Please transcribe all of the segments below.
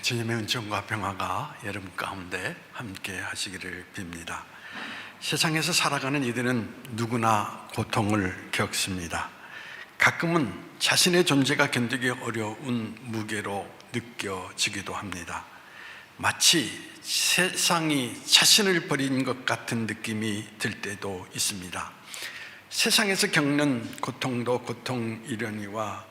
주님의 은총과 평화가 여러분 가운데 함께 하시기를 빕니다. 세상에서 살아가는 이들은 누구나 고통을 겪습니다. 가끔은 자신의 존재가 견디기 어려운 무게로 느껴지기도 합니다. 마치 세상이 자신을 버린 것 같은 느낌이 들 때도 있습니다. 세상에서 겪는 고통도 고통이려니와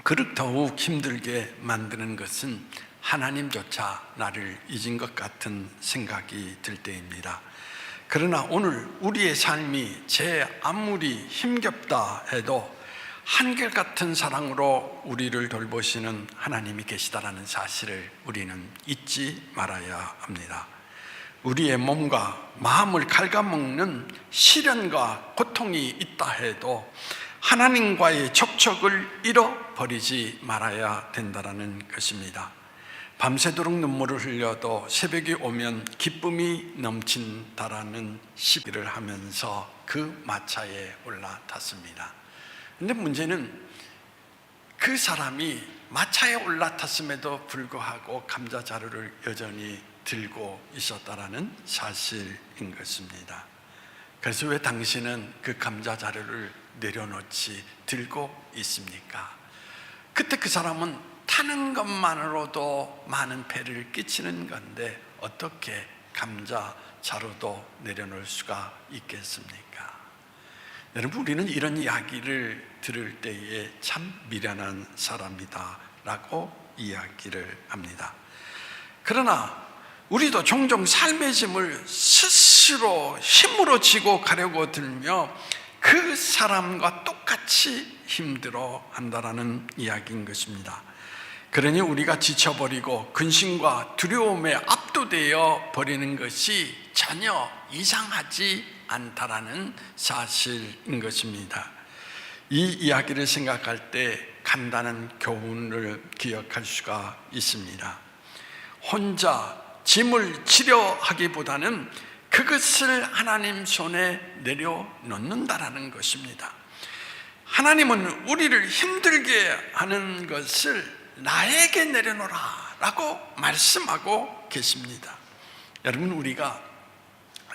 그를 더욱 힘들게 만드는 것은 하나님조차 나를 잊은 것 같은 생각이 들 때입니다. 그러나 오늘 우리의 삶이 제 아무리 힘겹다 해도 한결같은 사랑으로 우리를 돌보시는 하나님이 계시다라는 사실을 우리는 잊지 말아야 합니다. 우리의 몸과 마음을 갉아먹는 시련과 고통이 있다 해도 하나님과의 촉촉을 잃어버리지 말아야 된다는 것입니다. 밤새도록 눈물을 흘려도 새벽이 오면 기쁨이 넘친다라는 시기를 하면서 그 마차에 올라탔습니다. 그런데 문제는 그 사람이 마차에 올라탔음에도 불구하고 감자자루를 여전히 들고 있었다라는 사실인 것입니다. 그래서 왜 당신은 그 감자자루를 내려놓지 들고 있습니까? 그때 그 사람은 타는 것만으로도 많은 폐를 끼치는 건데 어떻게 감자자루도 내려놓을 수가 있겠습니까? 여러분, 우리는 이런 이야기를 들을 때에 참 미련한 사람이다 라고 이야기를 합니다. 그러나 우리도 종종 삶의 짐을 스스로 힘으로 지고 가려고 들며 그 사람과 똑같이 힘들어 한다라는 이야기인 것입니다. 그러니 우리가 지쳐버리고 근심과 두려움에 압도되어 버리는 것이 전혀 이상하지 않다라는 사실인 것입니다. 이 이야기를 생각할 때 간단한 교훈을 기억할 수가 있습니다. 혼자 짐을 지려 하기보다는 그것을 하나님 손에 내려놓는다라는 것입니다. 하나님은 우리를 힘들게 하는 것을 나에게 내려놓으라 라고 말씀하고 계십니다. 여러분, 우리가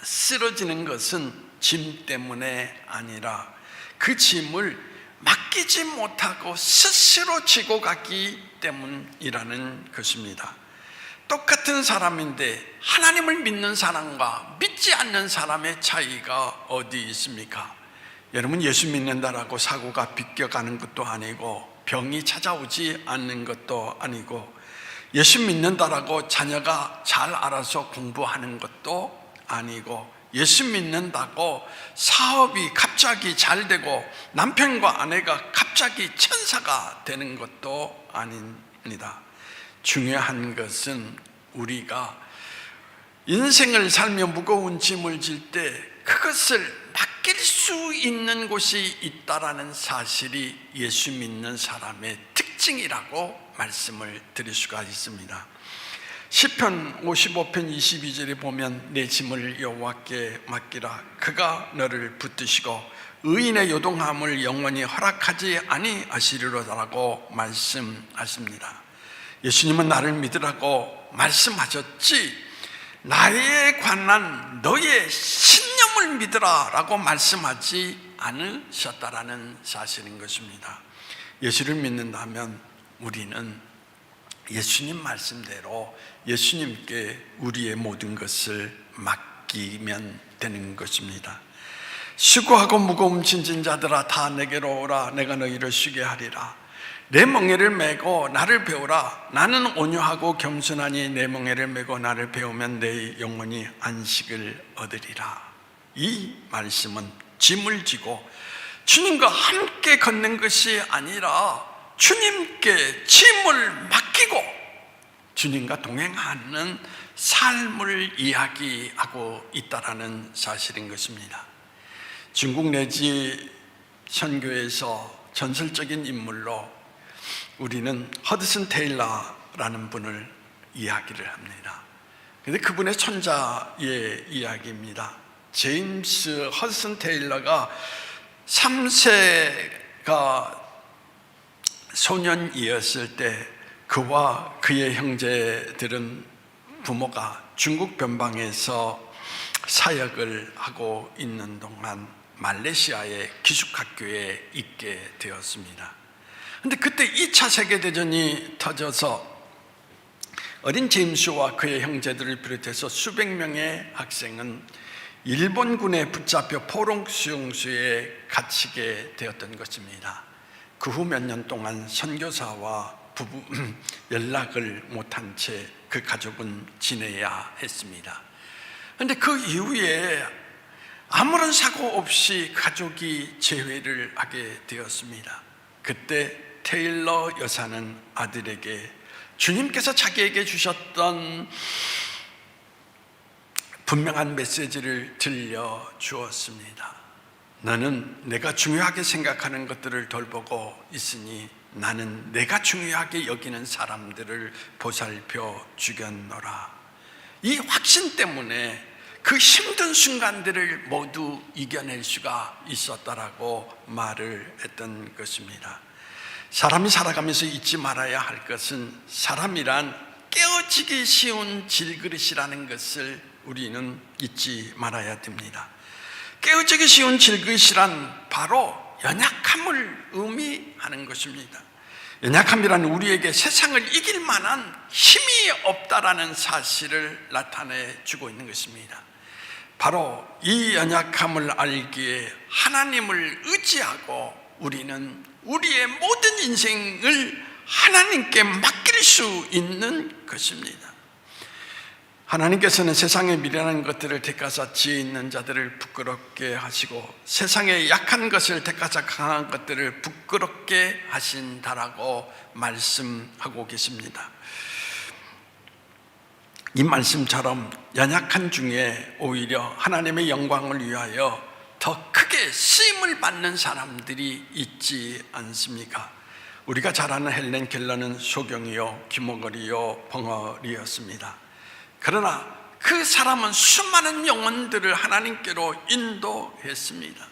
쓰러지는 것은 짐 때문에 아니라 그 짐을 맡기지 못하고 스스로 지고 가기 때문이라는 것입니다. 똑같은 사람인데 하나님을 믿는 사람과 믿지 않는 사람의 차이가 어디 있습니까? 여러분, 예수 믿는다라고 사고가 비껴가는 것도 아니고 병이 찾아오지 않는 것도 아니고 예수 믿는다라고 자녀가 잘 알아서 공부하는 것도 아니고 예수 믿는다고 사업이 갑자기 잘 되고 남편과 아내가 갑자기 천사가 되는 것도 아닙니다. 중요한 것은 우리가 인생을 살며 무거운 짐을 질 때 그것을 맡길 수 있는 곳이 있다라는 사실이 예수 믿는 사람의 특징이라고 말씀을 드릴 수가 있습니다. 시편 55편 22절에 보면 내 짐을 여호와께 맡기라. 그가 너를 붙드시고 의인의 요동함을 영원히 허락하지 아니하시리로라고 말씀하십니다. 예수님은 나를 믿으라고 말씀하셨지 나에 관한 너의 신념을 믿으라 라고 말씀하지 않으셨다라는 사실인 것입니다. 예수를 믿는다면 우리는 예수님 말씀대로 예수님께 우리의 모든 것을 맡기면 되는 것입니다. 수고하고 무거움 짐진 자들아 다 내게로 오라. 내가 너희를 쉬게 하리라. 내 멍에를 메고 나를 배우라. 나는 온유하고 겸손하니 내 멍에를 메고 나를 배우면 내 영혼이 안식을 얻으리라. 이 말씀은 짐을 지고 주님과 함께 걷는 것이 아니라 주님께 짐을 맡기고 주님과 동행하는 삶을 이야기하고 있다라는 사실인 것입니다. 중국 내지 선교에서 전설적인 인물로 우리는 허드슨 테일러라는 분을 이야기를 합니다. 그런데 그분의 손자의 이야기입니다. 제임스 허드슨 테일러가 3세가 소년이었을 때 그와 그의 형제들은 부모가 중국 변방에서 사역을 하고 있는 동안 말레이시아의 기숙학교에 있게 되었습니다. 그런데 그때 2차 세계대전이 터져서 어린 제임스와 그의 형제들을 비롯해서 수백 명의 학생은 일본군에 붙잡혀 포롱 수용소에 갇히게 되었던 것입니다. 그 후 몇 년 동안 선교사와 부부 연락을 못한 채 그 가족은 지내야 했습니다. 그런데 그 이후에 아무런 사고 없이 가족이 재회를 하게 되었습니다. 그때 테일러 여사는 아들에게 주님께서 자기에게 주셨던 분명한 메시지를 들려주었습니다. 너는 내가 중요하게 생각하는 것들을 돌보고 있으니 나는 내가 중요하게 여기는 사람들을 보살펴 주겠노라. 이 확신 때문에 그 힘든 순간들을 모두 이겨낼 수가 있었다라고 말을 했던 것입니다. 사람이 살아가면서 잊지 말아야 할 것은 사람이란 깨어지기 쉬운 질그릇이라는 것을 우리는 잊지 말아야 됩니다. 깨어지기 쉬운 질그릇이란 바로 연약함을 의미하는 것입니다. 연약함이란 우리에게 세상을 이길 만한 힘이 없다라는 사실을 나타내 주고 있는 것입니다. 바로 이 연약함을 알기에 하나님을 의지하고 우리는 우리의 모든 인생을 하나님께 맡길 수 있는 것입니다. 하나님께서는 세상의 미련한 것들을 택하사 지혜 있는 자들을 부끄럽게 하시고 세상의 약한 것을 택하사 강한 것들을 부끄럽게 하신다라고 말씀하고 계십니다. 이 말씀처럼 연약한 중에 오히려 하나님의 영광을 위하여 더 크게 쓰임을 받는 사람들이 있지 않습니까? 우리가 잘 아는 헬렌 켈러는 소경이요 귀머거리요 벙어리였습니다. 그러나 그 사람은 수많은 영혼들을 하나님께로 인도했습니다.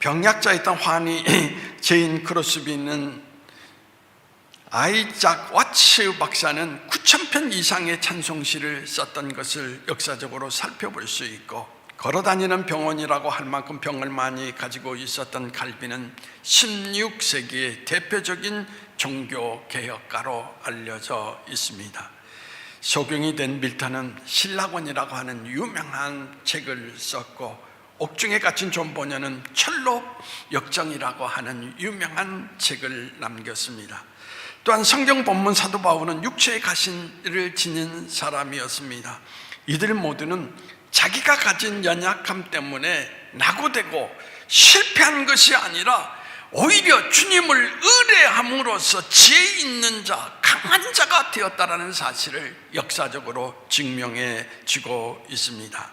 병약자였던 환희 제인 크로스비는 아이작 와츠 박사는 9,000편 이상의 찬송시를 썼던 것을 역사적으로 살펴볼 수 있고, 걸어다니는 병원이라고 할 만큼 병을 많이 가지고 있었던 칼빈은 16세기의 대표적인 종교개혁가로 알려져 있습니다. 소경이 된 밀턴은 신라권이라고 하는 유명한 책을 썼고, 옥중에 갇힌 존 보녀는 철록 역정이라고 하는 유명한 책을 남겼습니다. 또한 성경 본문 사도 바울은 육체의 가신을 지닌 사람이었습니다. 이들 모두는 자기가 가진 연약함 때문에 낙오되고 실패한 것이 아니라 오히려 주님을 의뢰함으로써 지혜 있는 자, 강한 자가 되었다라는 사실을 역사적으로 증명해 주고 있습니다.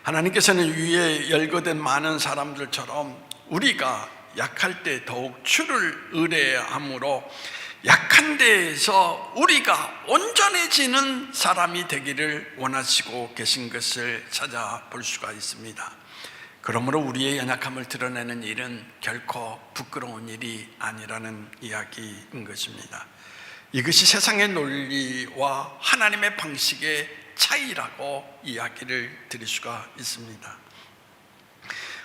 하나님께서는 위에 열거된 많은 사람들처럼 우리가 약할 때 더욱 주를 의뢰함으로 약한 데에서 우리가 온전해지는 사람이 되기를 원하시고 계신 것을 찾아볼 수가 있습니다. 그러므로 우리의 연약함을 드러내는 일은 결코 부끄러운 일이 아니라는 이야기인 것입니다. 이것이 세상의 논리와 하나님의 방식의 차이라고 이야기를 드릴 수가 있습니다.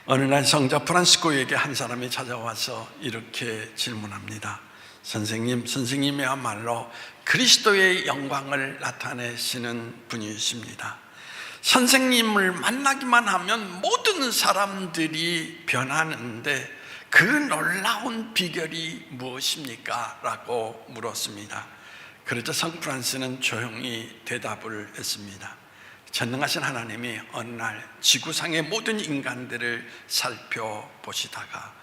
어느 날 성자 프란시스코에게 한 사람이 찾아와서 이렇게 질문합니다. 선생님이야말로 그리스도의 영광을 나타내시는 분이십니다. 선생님을 만나기만 하면 모든 사람들이 변하는데 그 놀라운 비결이 무엇입니까? 라고 물었습니다. 그러자 성 프란시스는 조용히 대답을 했습니다. 전능하신 하나님이 어느 날 지구상의 모든 인간들을 살펴보시다가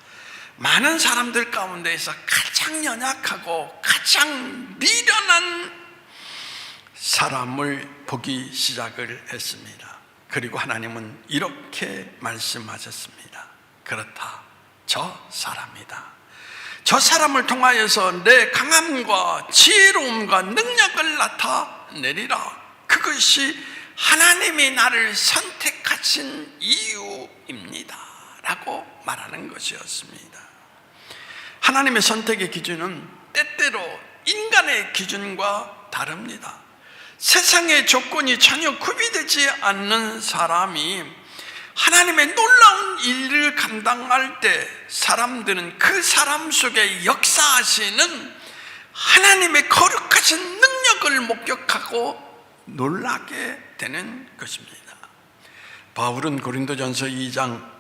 많은 사람들 가운데에서 가장 연약하고 가장 미련한 사람을 보기 시작을 했습니다. 그리고 하나님은 이렇게 말씀하셨습니다. 그렇다, 저 사람이다. 저 사람을 통하여서 내 강함과 지혜로움과 능력을 나타내리라. 그것이 하나님이 나를 선택하신 이유입니다 라고 말하는 것이었습니다. 하나님의 선택의 기준은 때때로 인간의 기준과 다릅니다. 세상의 조건이 전혀 구비되지 않는 사람이 하나님의 놀라운 일을 감당할 때 사람들은 그 사람 속에 역사하시는 하나님의 거룩하신 능력을 목격하고 놀라게 되는 것입니다. 바울은 고린도전서 2장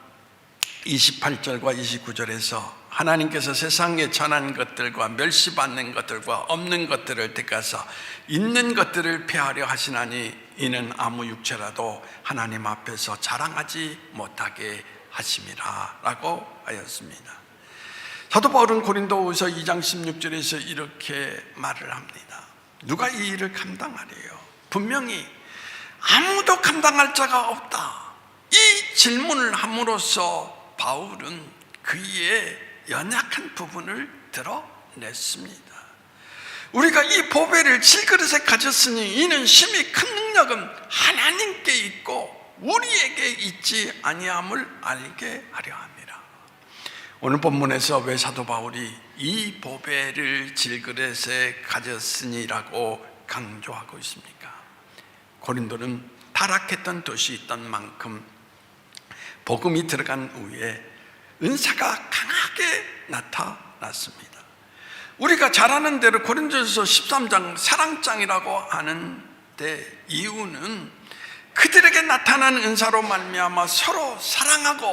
28절과 29절에서 하나님께서 세상에 전한 것들과 멸시받는 것들과 없는 것들을 택하사 있는 것들을 폐하려 하시나니 이는 아무 육체라도 하나님 앞에서 자랑하지 못하게 하심이라 라고 하였습니다. 사도 바울은 고린도후서 2장 16절에서 이렇게 말을 합니다. 누가 이 일을 감당하리요? 분명히 아무도 감당할 자가 없다. 이 질문을 함으로써 바울은 그의 연약한 부분을 드러냈습니다. 우리가 이 보배를 질그릇에 가졌으니 이는 심히 큰 능력은 하나님께 있고 우리에게 있지 아니함을 알게 하려 함이라. 오늘 본문에서 왜 사도 바울이 이 보배를 질그릇에 가졌으니라고 강조하고 있습니까? 고린도는 타락했던 도시였던 만큼 복음이 들어간 후에 은사가 강하게 나타났습니다. 우리가 잘 아는 대로 고린도전서 13장 사랑장이라고 하는데 이유는 그들에게 나타난 은사로 말미암아 서로 사랑하고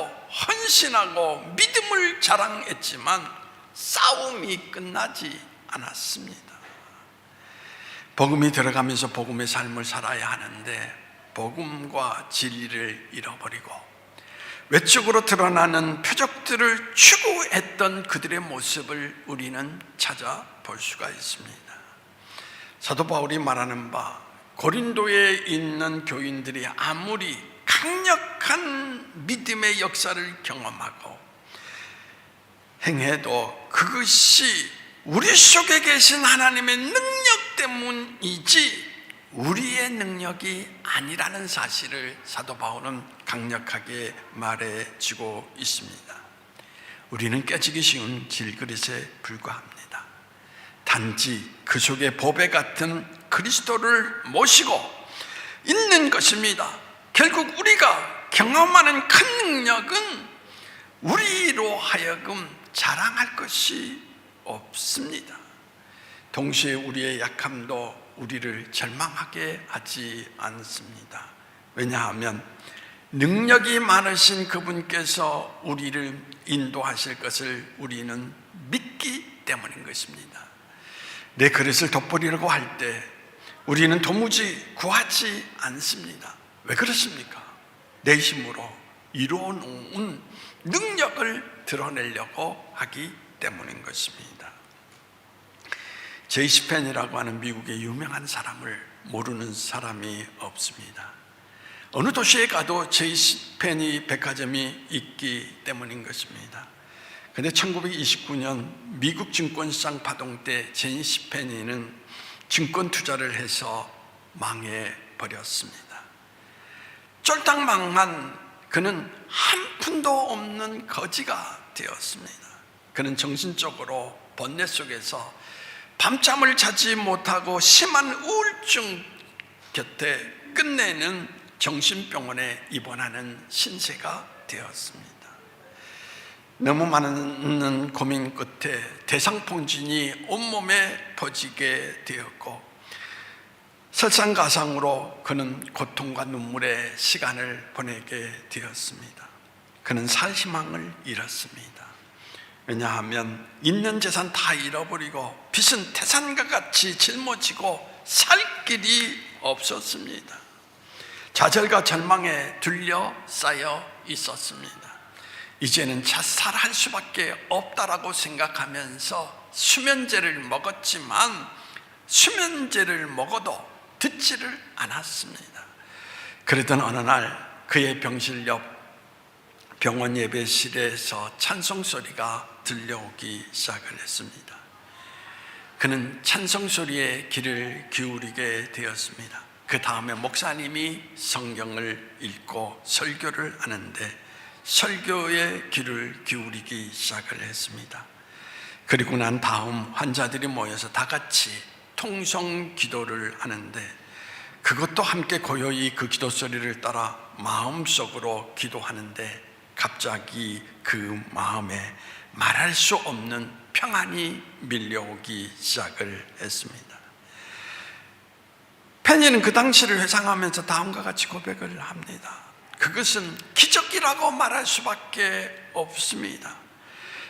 헌신하고 믿음을 자랑했지만 싸움이 끝나지 않았습니다. 복음이 들어가면서 복음의 삶을 살아야 하는데 복음과 진리를 잃어버리고 외적으로 드러나는 표적들을 추구했던 그들의 모습을 우리는 찾아볼 수가 있습니다. 사도 바울이 말하는 바 고린도에 있는 교인들이 아무리 강력한 믿음의 역사를 경험하고 행해도 그것이 우리 속에 계신 하나님의 능력 때문이지 우리의 능력이 아니라는 사실을 사도 바울은 강력하게 말해주고 있습니다. 우리는 깨지기 쉬운 질그릇에 불과합니다. 단지 그 속에 보배 같은 그리스도를 모시고 있는 것입니다. 결국 우리가 경험하는 큰 능력은 우리로 하여금 자랑할 것이 없습니다. 동시에 우리의 약함도 우리를 절망하게 하지 않습니다. 왜냐하면 능력이 많으신 그분께서 우리를 인도하실 것을 우리는 믿기 때문인 것입니다. 내 그릇을 돋보리려고 할 때 우리는 도무지 구하지 않습니다. 왜 그렇습니까? 내 힘으로 이루어놓은 능력을 드러내려고 하기 때문인 것입니다. 제이시 펜이라고 하는 미국의 유명한 사람을 모르는 사람이 없습니다. 어느 도시에 가도 제이시 펜이 백화점이 있기 때문인 것입니다. 그런데 1929년 미국 증권시장 파동 때 제이시 펜이는 증권 투자를 해서 망해버렸습니다. 쫄딱 망한 그는 한 푼도 없는 거지가 되었습니다. 그는 정신적으로 번뇌 속에서 밤잠을 자지 못하고 심한 우울증 곁에 끝내는 정신병원에 입원하는 신세가 되었습니다. 너무 많은 고민 끝에 대상포진이 온몸에 퍼지게 되었고 설상가상으로 그는 고통과 눈물의 시간을 보내게 되었습니다. 그는 살 희망을 잃었습니다. 왜냐하면 있는 재산 다 잃어버리고 빚은 태산과 같이 짊어지고 살 길이 없었습니다. 좌절과 절망에 둘러싸여 있었습니다. 이제는 자살할 수밖에 없다라고 생각하면서 수면제를 먹었지만 수면제를 먹어도 듣지를 않았습니다. 그러던 어느 날 그의 병실 옆 병원 예배실에서 찬송소리가 들려오기 시작을 했습니다. 그는 찬송소리에 귀를 기울이게 되었습니다. 그 다음에 목사님이 성경을 읽고 설교를 하는데 설교에 귀를 기울이기 시작을 했습니다. 그리고 난 다음 환자들이 모여서 다 같이 통성 기도를 하는데, 그것도 함께 고요히 그 기도 소리를 따라 마음속으로 기도하는데, 갑자기 그 마음에 말할 수 없는 평안이 밀려오기 시작을 했습니다. 페니는 그 당시를 회상하면서 다음과 같이 고백을 합니다. 그것은 기적이라고 말할 수밖에 없습니다.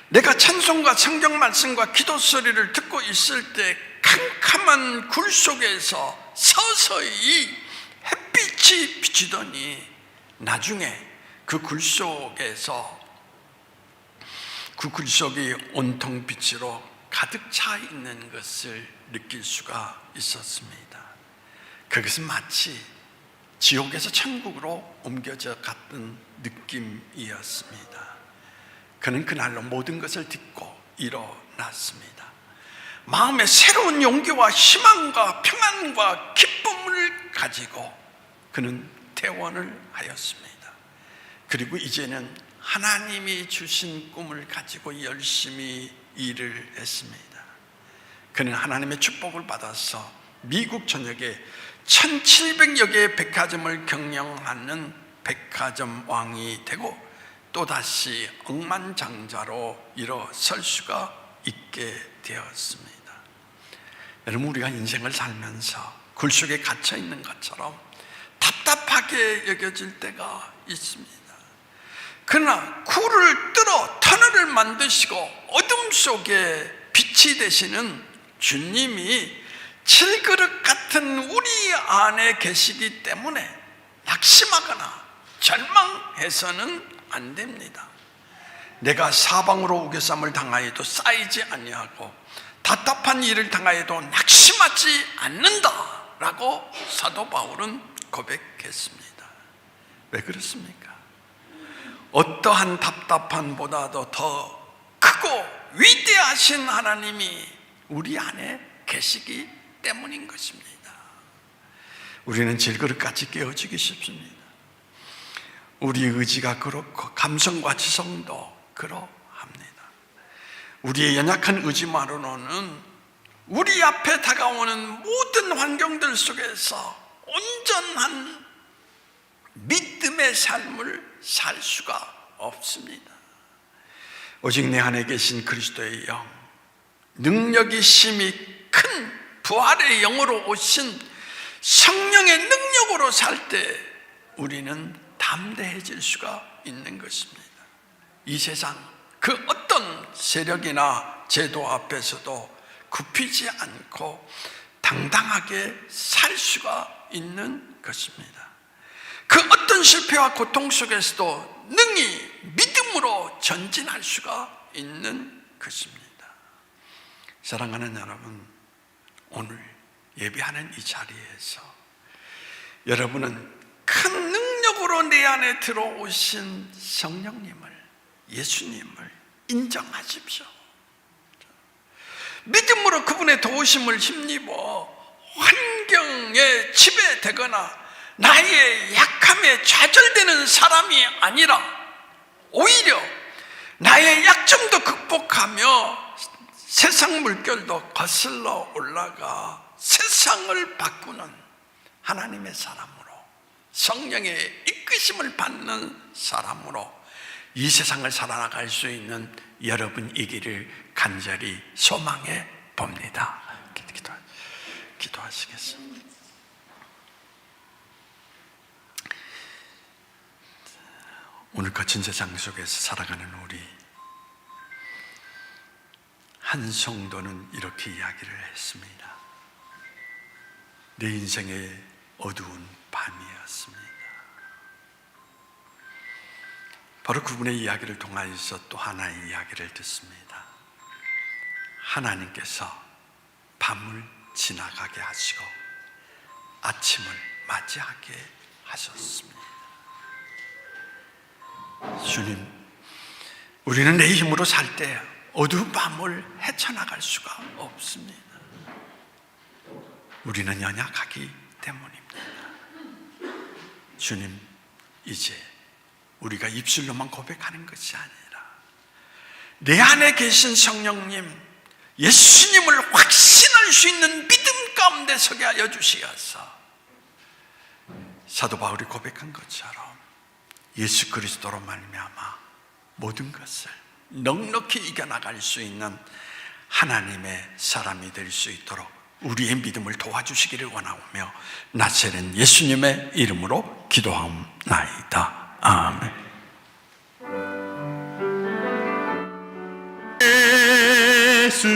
내가 찬송과 성경 말씀과 기도 소리를 듣고 있을 때 캄캄한 굴 속에서 서서히 햇빛이 비치더니 나중에 그 굴 속이 온통 빛으로 가득 차 있는 것을 느낄 수가 있었습니다. 그것은 마치 지옥에서 천국으로 옮겨져 갔던 느낌이었습니다. 그는 그날로 모든 것을 딛고 일어났습니다. 마음에 새로운 용기와 희망과 평안과 기쁨을 가지고 그는 퇴원을 하였습니다. 그리고 이제는 하나님이 주신 꿈을 가지고 열심히 일을 했습니다. 그는 하나님의 축복을 받아서 미국 전역에 1700여 개의 백화점을 경영하는 백화점 왕이 되고 또다시 억만장자로 일어설 수가 있게 되었습니다. 여러분, 우리가 인생을 살면서 굴 속에 갇혀 있는 것처럼 답답하게 여겨질 때가 있습니다. 그러나 굴을 뚫어 터널을 만드시고 어둠 속에 빛이 되시는 주님이 칠그릇 같은 우리 안에 계시기 때문에 낙심하거나 절망해서는 안 됩니다. 내가 사방으로 우겨쌈을 당하여도 쌓이지 아니하고 답답한 일을 당하여도 낙심하지 않는다라고 사도 바울은 고백했습니다. 왜 그렇습니까? 어떠한 답답함보다도 더 크고 위대하신 하나님이 우리 안에 계시기 때문인 것입니다. 우리는 질그릇같이 깨어지기 쉽습니다. 우리 의지가 그렇고 감성과 지성도 그러합니다. 우리의 연약한 의지만으로는 우리 앞에 다가오는 모든 환경들 속에서 온전한 믿음의 삶을 살 수가 없습니다. 오직 내 안에 계신 그리스도의 영, 능력이 심히 큰 부활의 영으로 오신 성령의 능력으로 살 때 우리는 담대해질 수가 있는 것입니다. 이 세상 그 어떤 세력이나 제도 앞에서도 굽히지 않고 당당하게 살 수가 있는 것입니다. 그 어떤 실패와 고통 속에서도 능히 믿음으로 전진할 수가 있는 것입니다. 사랑하는 여러분, 오늘 예배하는 이 자리에서 여러분은 큰 능력으로 내 안에 들어오신 성령님을, 예수님을 인정하십시오. 믿음으로 그분의 도우심을 힘입어 환경에 지배되거나 나의 약함에 좌절되는 사람이 아니라 오히려 나의 약점도 극복하며 세상 물결도 거슬러 올라가 세상을 바꾸는 하나님의 사람으로, 성령의 이끄심을 받는 사람으로 이 세상을 살아나갈 수 있는 여러분이기를 간절히 소망해 봅니다. 기도하시겠습니다. 오늘 거친 세상 속에서 살아가는 우리 한 성도는 이렇게 이야기를 했습니다. 내 인생의 어두운 밤이었습니다. 바로 그분의 이야기를 통하여서 또 하나의 이야기를 듣습니다. 하나님께서 밤을 지나가게 하시고 아침을 맞이하게 하셨습니다. 주님, 우리는 내 힘으로 살 때 어두운 밤을 헤쳐나갈 수가 없습니다. 우리는 연약하기 때문입니다. 주님, 이제 우리가 입술로만 고백하는 것이 아니라 내 안에 계신 성령님, 예수님을 확신할 수 있는 믿음 가운데 서게 하여 주시옵소서. 사도 바울이 고백한 것처럼 예수 그리스도로 말미암아 모든 것을 넉넉히 이겨나갈 수 있는 하나님의 사람이 될 수 있도록 우리의 믿음을 도와주시기를 원하오며 나사렛 예수님의 이름으로 기도하옵나이다. 아멘. 예수